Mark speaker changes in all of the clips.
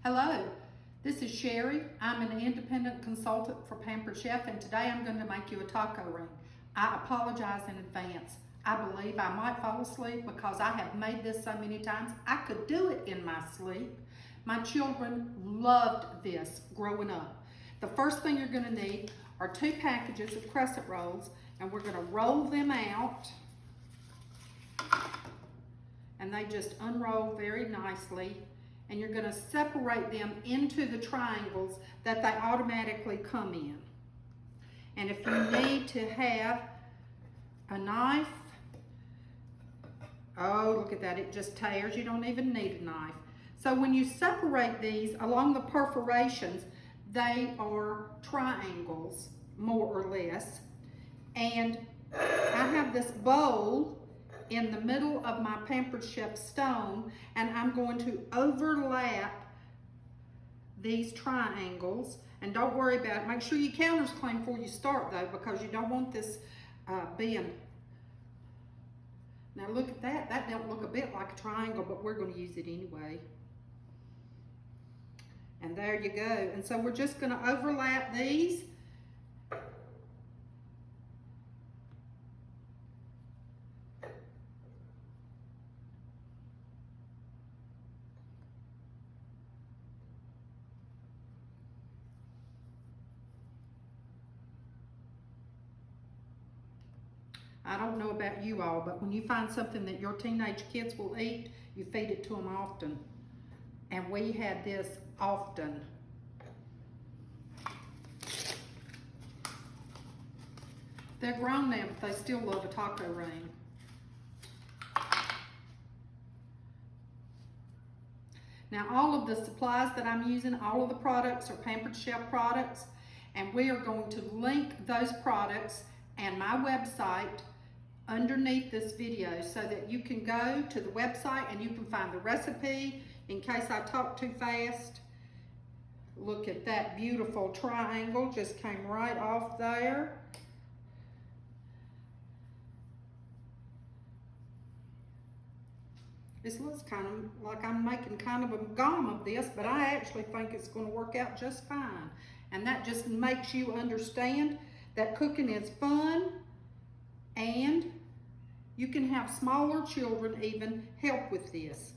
Speaker 1: Hello, this is Sherry. I'm an independent consultant for Pampered Chef, and today I'm going to make you a taco ring. I apologize in advance. I believe I might fall asleep because I have made this so many times. I could do it in my sleep. My children loved this growing up. The first thing you're going to need are 2 packages of crescent rolls, and we're going to roll them out. And they just unroll very nicely. And you're going to separate them into the triangles that they automatically come in. And if you need to have a knife, oh, look at that, it just tears. You don't even need a knife. So when you separate these along the perforations, they are triangles, more or less. And I have this bowl in the middle of my Pampered Chef stone, and I'm going to overlap these triangles. And don't worry about it. Make sure your counter's clean before you start though, because you don't want this being. Now look at that. That don't look a bit like a triangle, but we're going to use it anyway. And there you go. And so we're just going to overlap these. I don't know about you all, but when you find something that your teenage kids will eat, you feed it to them often. And we had this often. They're grown now, but they still love a taco ring. Now, all of the supplies that I'm using, all of the products are Pampered Chef products, and we are going to link those products and my website underneath this video so that you can go to the website and you can find the recipe in case I talk too fast. Look at that beautiful triangle, just came right off there. This looks kind of like I'm making kind of a gum of this, but I actually think it's going to work out just fine. And that just makes you understand that cooking is fun, and you can have smaller children even help with this.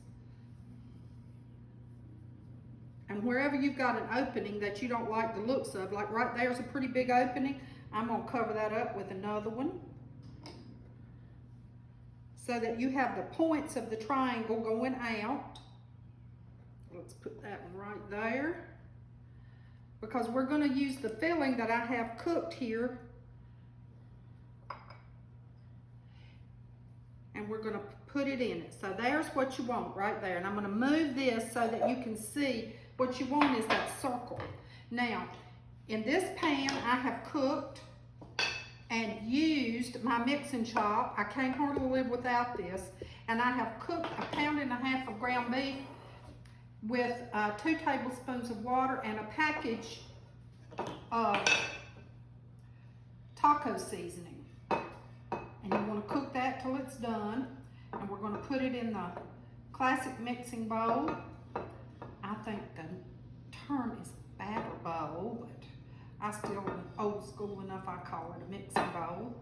Speaker 1: And wherever you've got an opening that you don't like the looks of, like right there's a pretty big opening, I'm going to cover that up with another one so that you have the points of the triangle going out. Let's put that one right there, because we're going to use the filling that I have cooked here, and we're going to put it in it. So there's what you want right there. And I'm going to move this so that you can see what you want is that circle. Now, in this pan, I have cooked and used my mixing chop. I can't hardly live without this. And I have cooked 1.5 pounds of ground beef with 2 tablespoons of water and a package of taco seasoning. And you want to cook that till it's done. And we're going to put it in the classic mixing bowl. I think the term is batter bowl, but I still am old school enough, I call it a mixing bowl.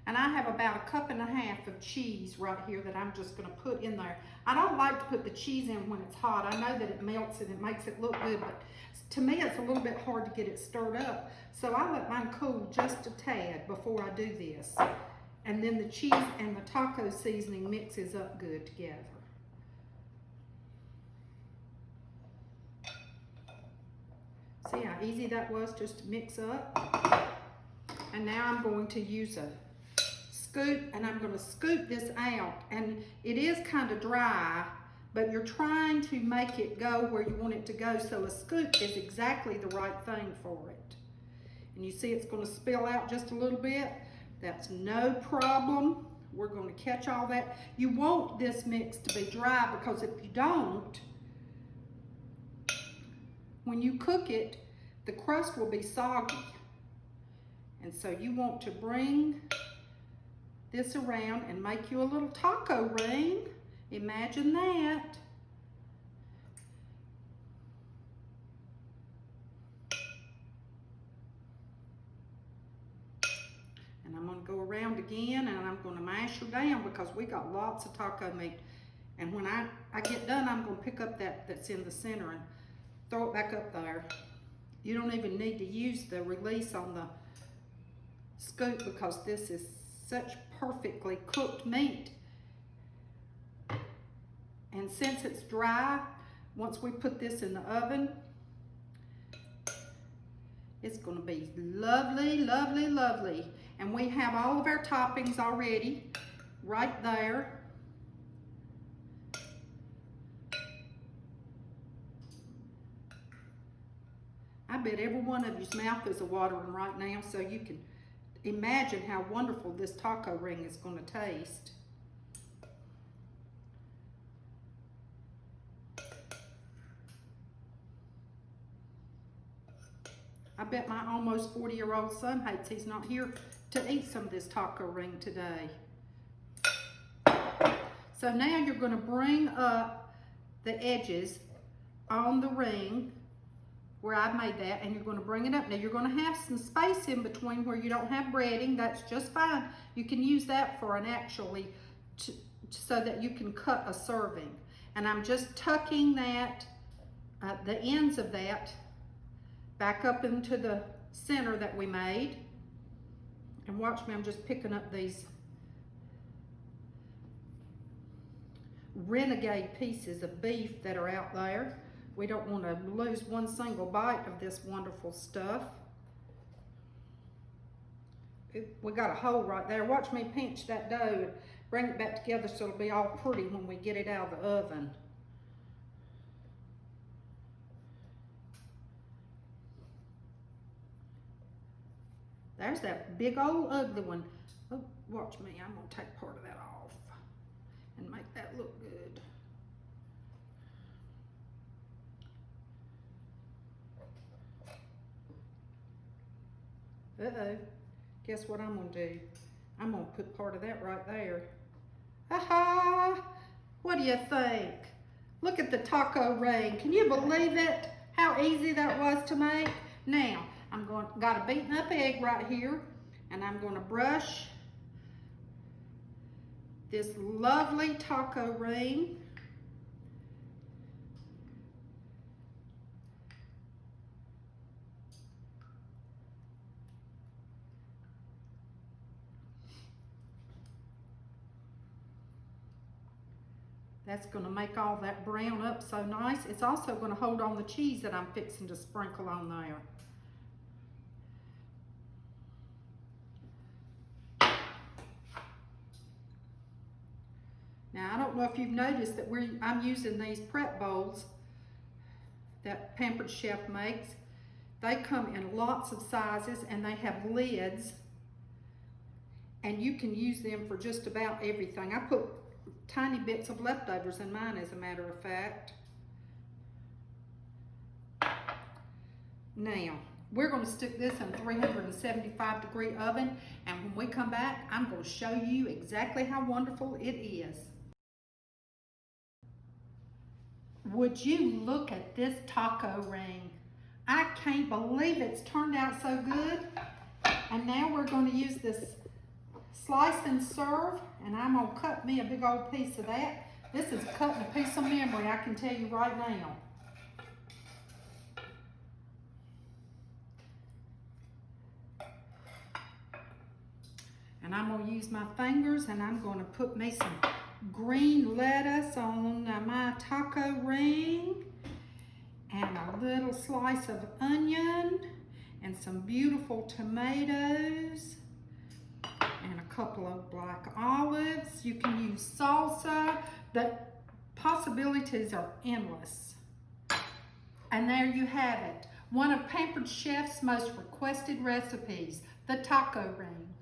Speaker 1: And I have about 1.5 cups of cheese right here that I'm just going to put in there. I don't like to put the cheese in when it's hot. I know that it melts and it makes it look good, but to me it's a little bit hard to get it stirred up. So I let mine cool just a tad before I do this. And then the cheese and the taco seasoning mixes up good together. See how easy that was just to mix up? And now I'm going to use a scoop, and I'm going to scoop this out. And it is kind of dry, but you're trying to make it go where you want it to go, so a scoop is exactly the right thing for it. And you see it's going to spill out just a little bit. That's no problem. We're going to catch all that. You want this mix to be dry, because if you don't, when you cook it, the crust will be soggy. And so you want to bring this around and make you a little taco ring. Imagine that. And I'm going to go around again, and I'm going to mash her down because we got lots of taco meat. And when I get done, I'm going to pick up that's in the center and throw it back up there. You don't even need to use the release on the scoop because this is such perfectly cooked meat. And since it's dry, once we put this in the oven, it's going to be lovely, lovely, lovely. And we have all of our toppings already right there. I bet every one of you's mouth is watering right now, so you can imagine how wonderful this taco ring is going to taste. I bet my almost 40-year-old son hates he's not here to eat some of this taco ring today. So now you're going to bring up the edges on the ring where I've made that, and you're going to bring it up. Now you're going to have some space in between where you don't have breading. That's just fine. You can use that for an actually, so that you can cut a serving. And I'm just tucking that, the ends of that, back up into the center that we made. And watch me, I'm just picking up these renegade pieces of beef that are out there. We don't want to lose one single bite of this wonderful stuff. We got a hole right there. Watch me pinch that dough and bring it back together so it'll be all pretty when we get it out of the oven. There's that big old ugly one. Oh, watch me, I'm gonna take part of that off and make that look good. Uh-oh, guess what I'm gonna do? I'm gonna put part of that right there. Aha! What do you think? Look at the taco ring. Can you believe it? How easy that was to make? Now, got a beaten up egg right here, and I'm gonna brush this lovely taco ring. That's going to make all that brown up so nice. It's also going to hold on the cheese that I'm fixing to sprinkle on there. Now, I don't know if you've noticed that I'm using these prep bowls that Pampered Chef makes. They come in lots of sizes and they have lids, and you can use them for just about everything. I put tiny bits of leftovers in mine, as a matter of fact. Now, we're going to stick this in a 375-degree oven, and when we come back, I'm going to show you exactly how wonderful it is. Would you look at this taco ring? I can't believe it's turned out so good. And now we're going to use this slice and serve, and I'm going to cut me a big old piece of that. This is cutting a piece of memory, I can tell you right now. And I'm going to use my fingers, and I'm going to put me some green lettuce on my taco ring, and a little slice of onion, and some beautiful tomatoes, and a couple of black olives. You can use salsa. The possibilities are endless. And there you have it. One of Pampered Chef's most requested recipes, the taco ring.